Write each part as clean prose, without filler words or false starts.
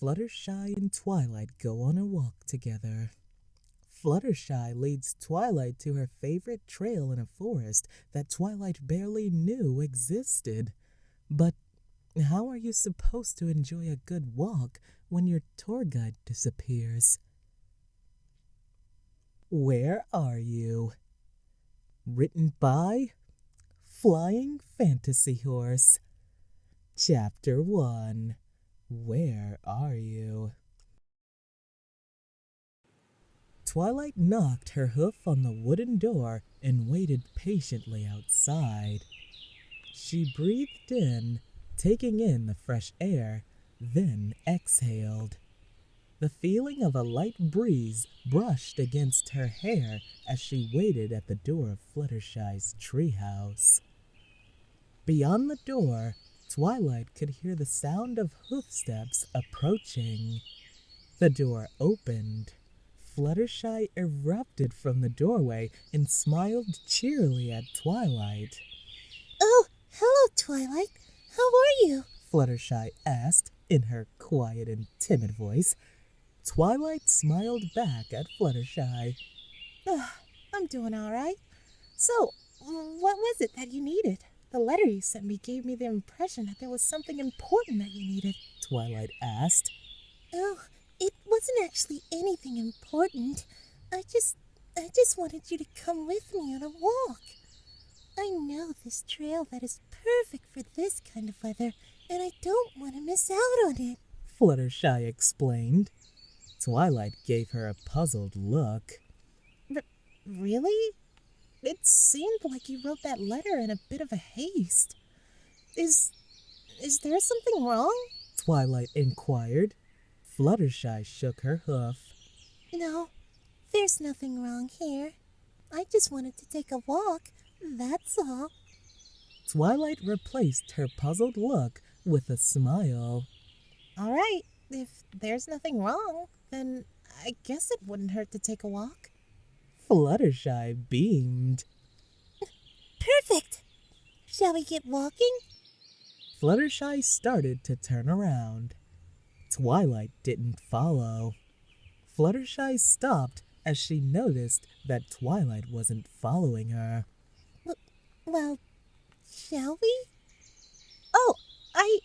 Fluttershy and Twilight go on a walk together. Fluttershy leads Twilight to her favorite trail in a forest that Twilight barely knew existed. But how are you supposed to enjoy a good walk when your tour guide disappears? Where Are You? Written by Flying Fantasy Horse. Chapter 1. Where are you? Twilight knocked her hoof on the wooden door and waited patiently outside. She breathed in, taking in the fresh air, then exhaled. The feeling of a light breeze brushed against her hair as she waited at the door of Fluttershy's treehouse. Beyond the door, Twilight could hear the sound of hoofsteps approaching. The door opened. Fluttershy erupted from the doorway and smiled cheerily at Twilight. "Oh, hello, Twilight. How are you?" Fluttershy asked in her quiet and timid voice. Twilight smiled back at Fluttershy. I'm doing all right. So, what was it that you needed? The letter you sent me gave me the impression that there was something important that you needed. Twilight asked. Oh, it wasn't actually anything important. I just wanted you to come with me on a walk. I know this trail that is perfect for this kind of weather, and I don't want to miss out on it, Fluttershy explained. Twilight gave her a puzzled look. Really? It seemed like you wrote that letter in a bit of a haste. Is there something wrong? Twilight inquired. Fluttershy shook her hoof. No, there's nothing wrong here. I just wanted to take a walk, that's all. Twilight replaced her puzzled look with a smile. All right, if there's nothing wrong, then I guess it wouldn't hurt to take a walk. Fluttershy beamed. Perfect! Shall we get walking? Fluttershy started to turn around. Twilight didn't follow. Fluttershy stopped as she noticed that Twilight wasn't following her. Well, shall we? Oh, I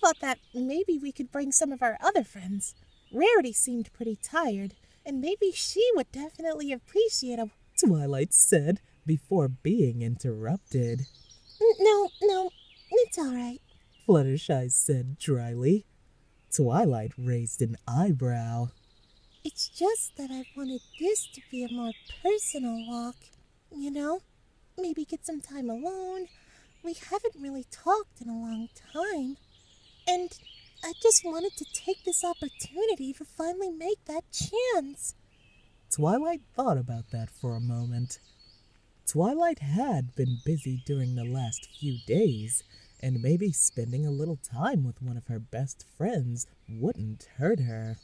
thought that maybe we could bring some of our other friends. Rarity seemed pretty tired, and maybe she would definitely appreciate a... Twilight said before being interrupted. No, it's all right, Fluttershy said dryly. Twilight raised an eyebrow. It's just that I wanted this to be a more personal walk, you know? Maybe get some time alone. We haven't really talked in a long time. And I just wanted to take this opportunity to finally make that chance. Twilight thought about that for a moment. Twilight had been busy during the last few days, and maybe spending a little time with one of her best friends wouldn't hurt her.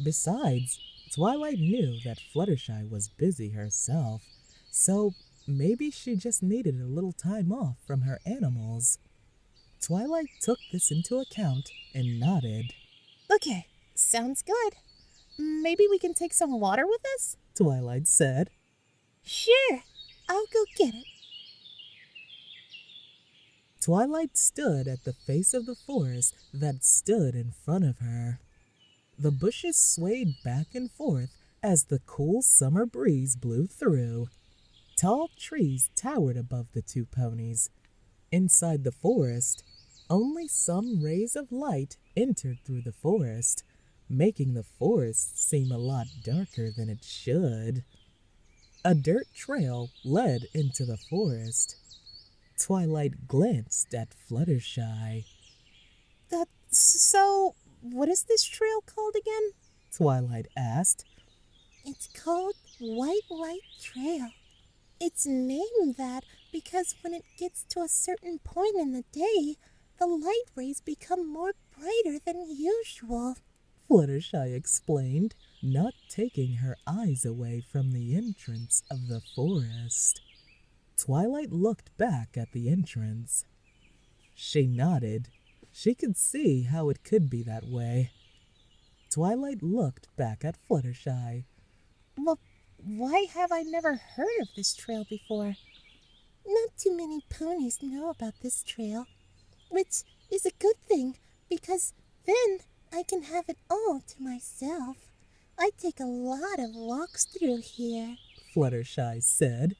Besides, Twilight knew that Fluttershy was busy herself, so maybe she just needed a little time off from her animals. Twilight took this into account and nodded. Okay, sounds good. Maybe we can take some water with us? Twilight said. Sure, I'll go get it. Twilight stood at the face of the forest that stood in front of her. The bushes swayed back and forth as the cool summer breeze blew through. Tall trees towered above the two ponies. Inside the forest, only some rays of light entered through the forest, making the forest seem a lot darker than it should. A dirt trail led into the forest. Twilight glanced at Fluttershy. So, what is this trail called again? Twilight asked. It's called White Light Trail. It's named that because when it gets to a certain point in the day, the light rays become more brighter than usual, Fluttershy explained, not taking her eyes away from the entrance of the forest. Twilight looked back at the entrance. She nodded. She could see how it could be that way. Twilight looked back at Fluttershy. Well, why have I never heard of this trail before? Not too many ponies know about this trail, which is a good thing because then I can have it all to myself. I take a lot of walks through here, Fluttershy said.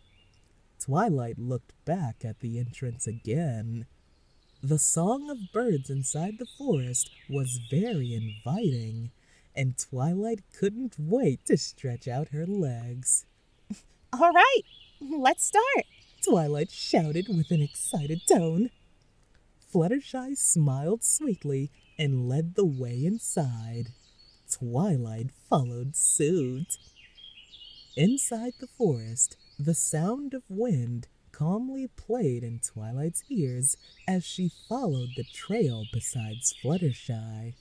Twilight looked back at the entrance again. The song of birds inside the forest was very inviting, and Twilight couldn't wait to stretch out her legs. All right, let's start, Twilight shouted with an excited tone. Fluttershy smiled sweetly and led the way inside. Twilight followed suit. Inside the forest, the sound of wind calmly played in Twilight's ears as she followed the trail beside Fluttershy.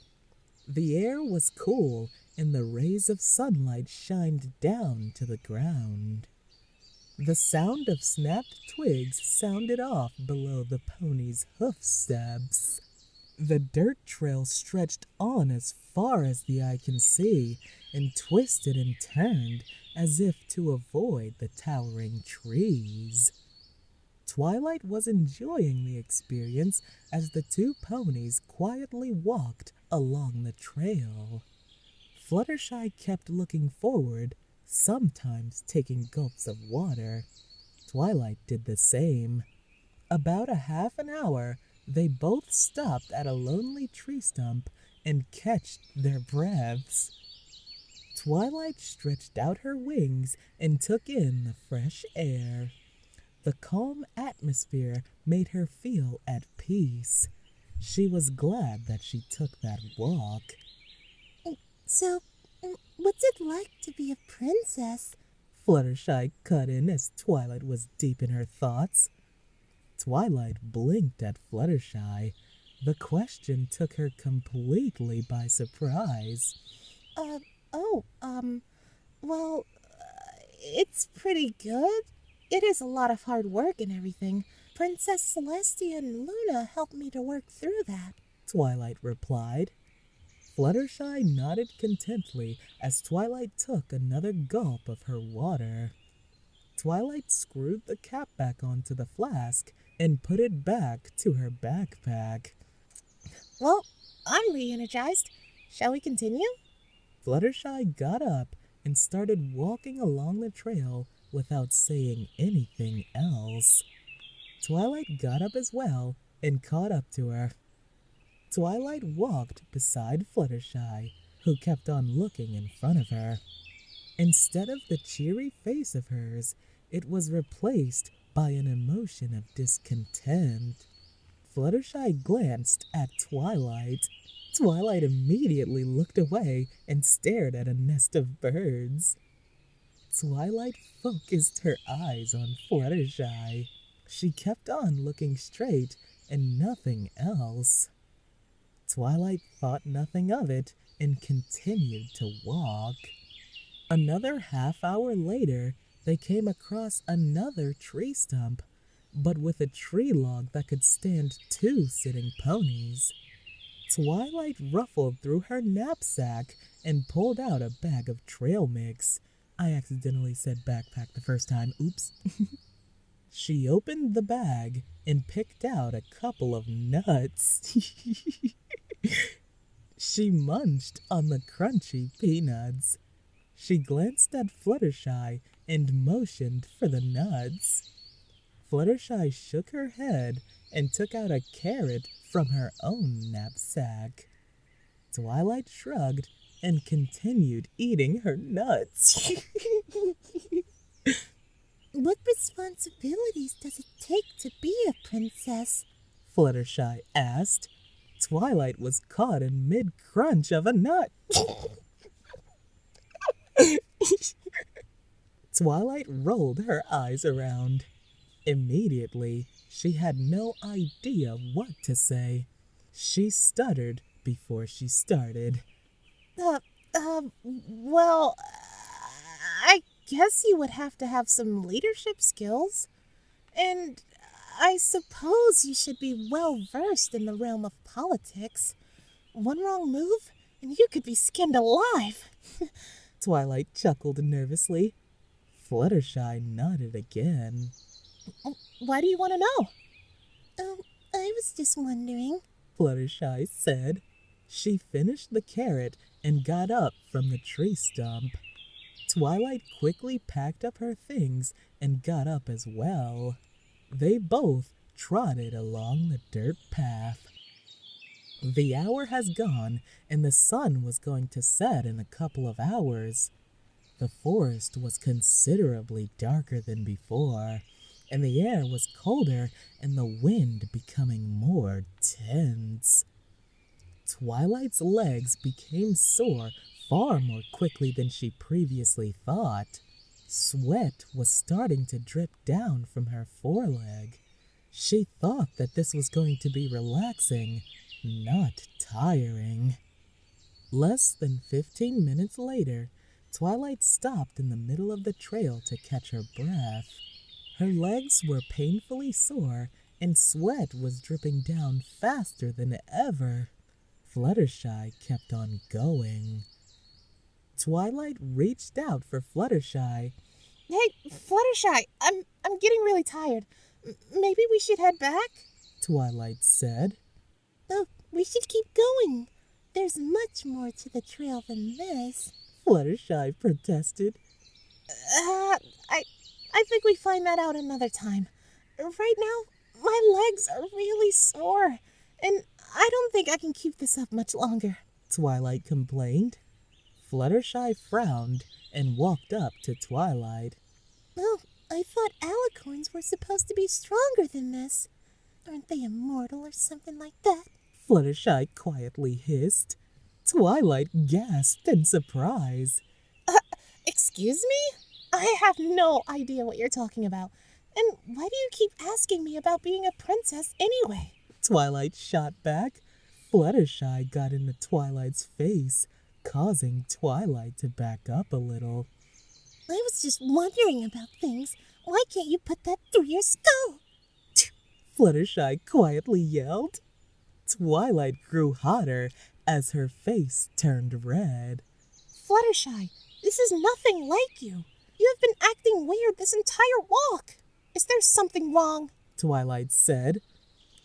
The air was cool and the rays of sunlight shined down to the ground. The sound of snapped twigs sounded off below the pony's hoofsteps. The dirt trail stretched on as far as the eye can see and twisted and turned as if to avoid the towering trees. Twilight was enjoying the experience as the two ponies quietly walked along the trail. Fluttershy kept looking forward, sometimes taking gulps of water. Twilight did the same. About a half an hour, they both stopped at a lonely tree stump and catched their breaths. Twilight stretched out her wings and took in the fresh air. The calm atmosphere made her feel at peace. She was glad that she took that walk. So, what's it like to be a princess? Fluttershy cut in as Twilight was deep in her thoughts. Twilight blinked at Fluttershy. The question took her completely by surprise. Well, it's pretty good. It is a lot of hard work and everything. Princess Celestia and Luna helped me to work through that, Twilight replied. Fluttershy nodded contently as Twilight took another gulp of her water. Twilight screwed the cap back onto the flask and put it back to her backpack. Well, I'm re-energized. Shall we continue? Fluttershy got up and started walking along the trail without saying anything else. Twilight got up as well and caught up to her. Twilight walked beside Fluttershy, who kept on looking in front of her. Instead of the cheery face of hers, it was replaced by an emotion of discontent. Fluttershy glanced at Twilight. Twilight immediately looked away and stared at a nest of birds. Twilight focused her eyes on Fluttershy. She kept on looking straight and nothing else. Twilight thought nothing of it and continued to walk. Another half-hour later, they came across another tree stump, but with a tree log that could stand 2 sitting ponies. Twilight ruffled through her knapsack and pulled out a bag of trail mix. I accidentally said backpack the first time, oops. She opened the bag and picked out a couple of nuts. She munched on the crunchy peanuts. She glanced at Fluttershy and motioned for the nuts. Fluttershy shook her head and took out a carrot from her own knapsack. Twilight shrugged and continued eating her nuts. What responsibilities does it take to be a princess? Fluttershy asked. Twilight was caught in mid-crunch of a nut. Twilight rolled her eyes around. Immediately, she had no idea what to say. She stuttered before she started. Well, I guess you would have to have some leadership skills. And I suppose you should be well versed in the realm of politics. One wrong move, and you could be skinned alive. Twilight chuckled nervously. Fluttershy nodded again. Why do you want to know? I was just wondering, Fluttershy said. She finished the carrot and got up from the tree stump. Twilight quickly packed up her things and got up as well. They both trotted along the dirt path. The hour has gone, and the sun was going to set in a couple of hours. The forest was considerably darker than before, and the air was colder and the wind becoming more tense. Twilight's legs became sore far more quickly than she previously thought. Sweat was starting to drip down from her foreleg. She thought that this was going to be relaxing, not tiring. Less than 15 minutes later, Twilight stopped in the middle of the trail to catch her breath. Her legs were painfully sore, and sweat was dripping down faster than ever. Fluttershy kept on going. Twilight reached out for Fluttershy. Hey, Fluttershy, I'm getting really tired. Maybe we should head back? Twilight said. Oh, we should keep going. There's much more to the trail than this. Fluttershy protested. I think we find that out another time. Right now, my legs are really sore, and I don't think I can keep this up much longer. Twilight complained. Fluttershy frowned and walked up to Twilight. Oh, I thought alicorns were supposed to be stronger than this. Aren't they immortal or something like that? Fluttershy quietly hissed. Twilight gasped in surprise. Excuse me? I have no idea what you're talking about. And why do you keep asking me about being a princess anyway? Twilight shot back. Fluttershy got into Twilight's face, causing Twilight to back up a little. I was just wondering about things. Why can't you put that through your skull? Fluttershy quietly yelled. Twilight grew hotter as her face turned red. Fluttershy, this is nothing like you. You have been acting weird this entire walk. Is there something wrong? Twilight said.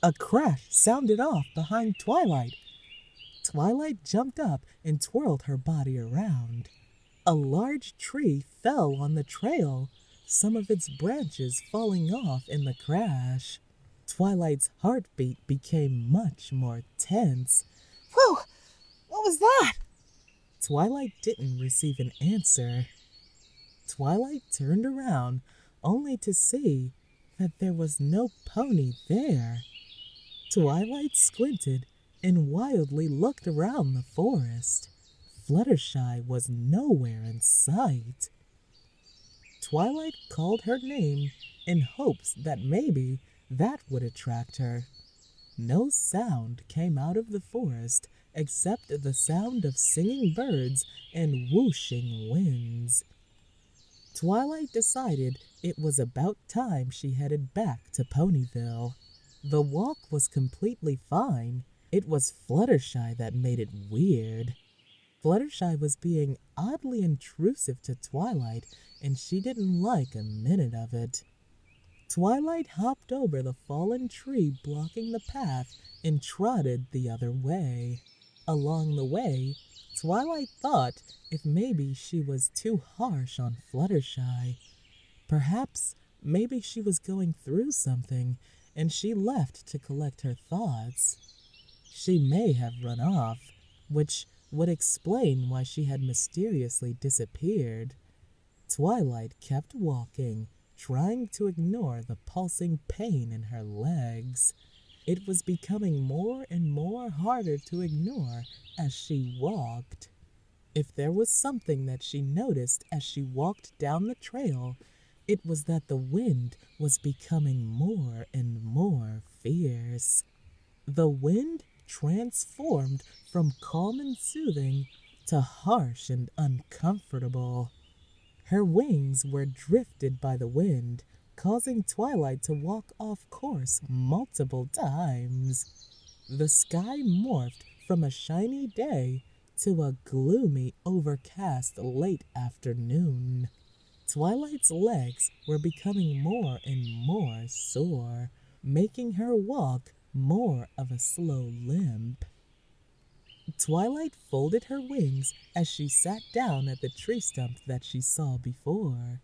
A crash sounded off behind Twilight. Twilight jumped up and twirled her body around. A large tree fell on the trail, some of its branches falling off in the crash. Twilight's heartbeat became much more tense. Whoa! What was that? Twilight didn't receive an answer. Twilight turned around only to see that there was no pony there. Twilight squinted and wildly looked around the forest. Fluttershy was nowhere in sight. Twilight called her name in hopes that maybe that would attract her. No sound came out of the forest except the sound of singing birds and whooshing winds. Twilight decided it was about time she headed back to Ponyville. The walk was completely fine. It was Fluttershy that made it weird. Fluttershy was being oddly intrusive to Twilight, and she didn't like a minute of it. Twilight hopped over the fallen tree blocking the path and trotted the other way. Along the way, Twilight thought if maybe she was too harsh on Fluttershy. Perhaps maybe she was going through something and she left to collect her thoughts. She may have run off, which would explain why she had mysteriously disappeared. Twilight kept walking, trying to ignore the pulsing pain in her legs. It was becoming more and more harder to ignore as she walked. If there was something that she noticed as she walked down the trail, it was that the wind was becoming more and more fierce. The wind transformed from calm and soothing to harsh and uncomfortable. Her wings were drifted by the wind, causing Twilight to walk off course multiple times. The sky morphed from a shiny day to a gloomy, overcast late afternoon. Twilight's legs were becoming more and more sore, making her walk more of a slow limp. Twilight folded her wings as she sat down at the tree stump that she saw before.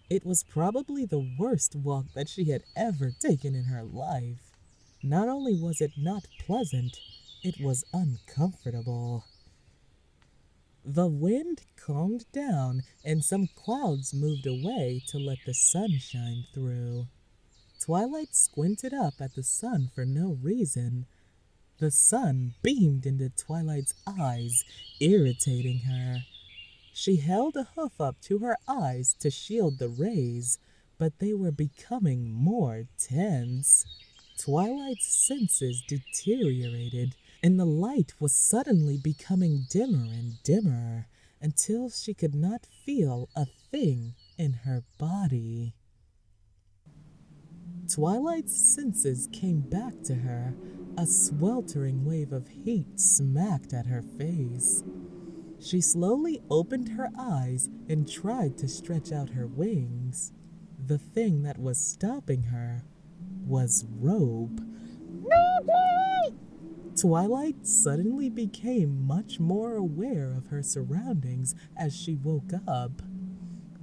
It was probably the worst walk that she had ever taken in her life. Not only was it not pleasant, it was uncomfortable. The wind calmed down and some clouds moved away to let the sun shine through. Twilight squinted up at the sun for no reason. The sun beamed into Twilight's eyes, irritating her. She held a hoof up to her eyes to shield the rays, but they were becoming more tense. Twilight's senses deteriorated, and the light was suddenly becoming dimmer and dimmer until she could not feel a thing in her body. Twilight's senses came back to her. A sweltering wave of heat smacked at her face. She slowly opened her eyes and tried to stretch out her wings. The thing that was stopping her was rope. Maybe! Twilight suddenly became much more aware of her surroundings as she woke up.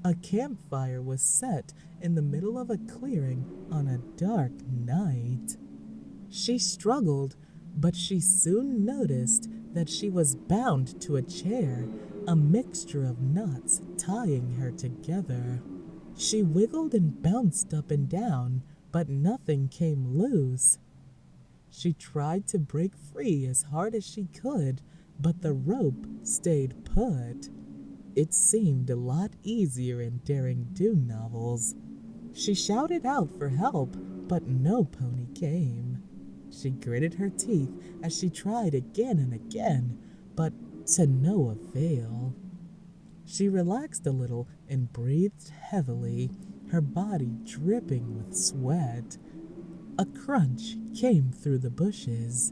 A campfire was set in the middle of a clearing on a dark night. She struggled, but she soon noticed that she was bound to a chair, a mixture of knots tying her together. She wiggled and bounced up and down, but nothing came loose. She tried to break free as hard as she could, but the rope stayed put. It seemed a lot easier in Daring Do novels. She shouted out for help, but no pony came. She gritted her teeth as she tried again and again, but to no avail. She relaxed a little and breathed heavily, her body dripping with sweat. A crunch came through the bushes.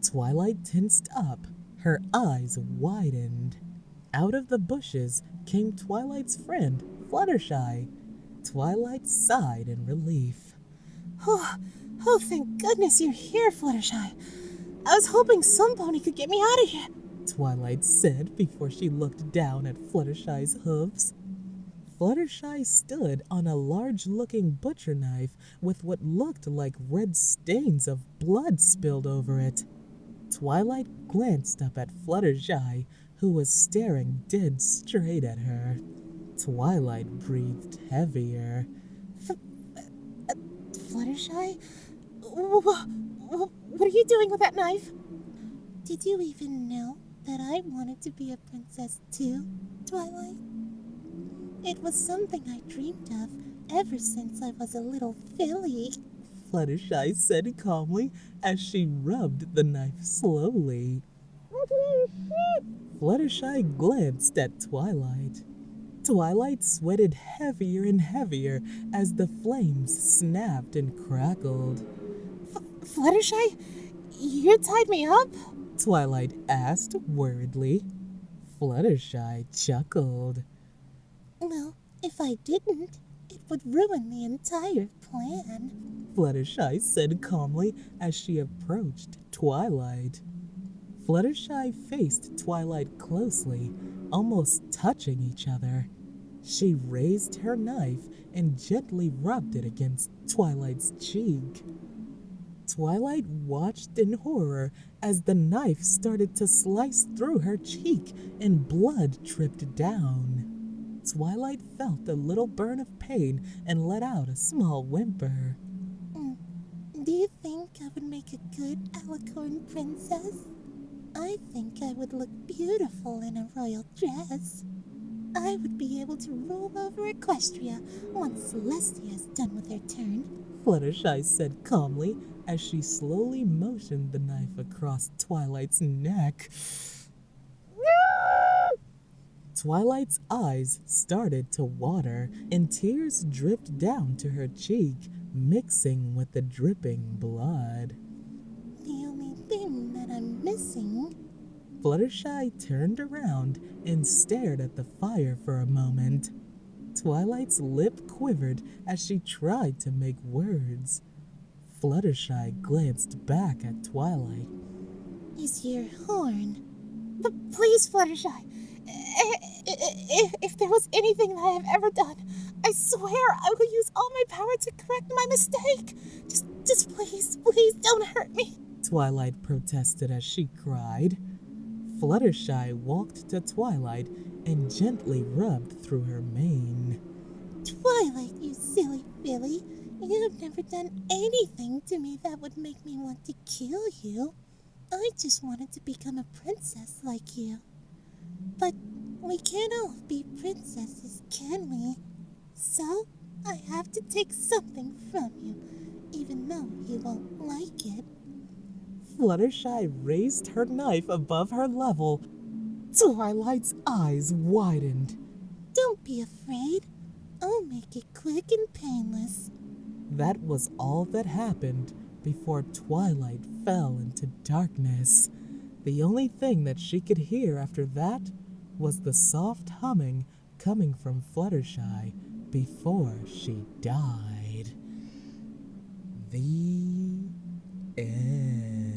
Twilight tensed up, her eyes widened. Out of the bushes came Twilight's friend, Fluttershy. Twilight sighed in relief. Oh, thank goodness you're here, Fluttershy. I was hoping some pony could get me out of here, Twilight said before she looked down at Fluttershy's hooves. Fluttershy stood on a large-looking butcher knife with what looked like red stains of blood spilled over it. Twilight glanced up at Fluttershy, who was staring dead straight at her. Twilight breathed heavier. Fluttershy? What are you doing with that knife? Did you even know that I wanted to be a princess too, Twilight? It was something I dreamed of ever since I was a little filly, Fluttershy said calmly as she rubbed the knife slowly. Fluttershy glanced at Twilight. Twilight sweated heavier and heavier as the flames snapped and crackled. Fluttershy? You tied me up? Twilight asked worriedly. Fluttershy chuckled. Well, if I didn't, it would ruin the entire plan, Fluttershy said calmly as she approached Twilight. Fluttershy faced Twilight closely, almost touching each other. She raised her knife and gently rubbed it against Twilight's cheek. Twilight watched in horror as the knife started to slice through her cheek and blood dripped down. Twilight felt a little burn of pain and let out a small whimper. Do you think I would make a good alicorn princess? I think I would look beautiful in a royal dress. I would be able to rule over Equestria once Celestia is done with her turn, Fluttershy said calmly as she slowly motioned the knife across Twilight's neck. Twilight's eyes started to water, and tears dripped down to her cheek, mixing with the dripping blood. The only thing that I'm missing Fluttershy turned around and stared at the fire for a moment. Twilight's lip quivered as she tried to make words. Fluttershy glanced back at Twilight. Is your horn? But please, Fluttershy, if there was anything that I have ever done, I swear I will use all my power to correct my mistake. Just please don't hurt me. Twilight protested as she cried. Fluttershy walked to Twilight and gently rubbed through her mane. Twilight, you silly filly. You have never done anything to me that would make me want to kill you. I just wanted to become a princess like you. But we can't all be princesses, can we? So, I have to take something from you, even though you won't like it. Fluttershy raised her knife above her level. Twilight's eyes widened. Don't be afraid. I'll make it quick and painless. That was all that happened before Twilight fell into darkness. The only thing that she could hear after that was the soft humming coming from Fluttershy before she died. The end.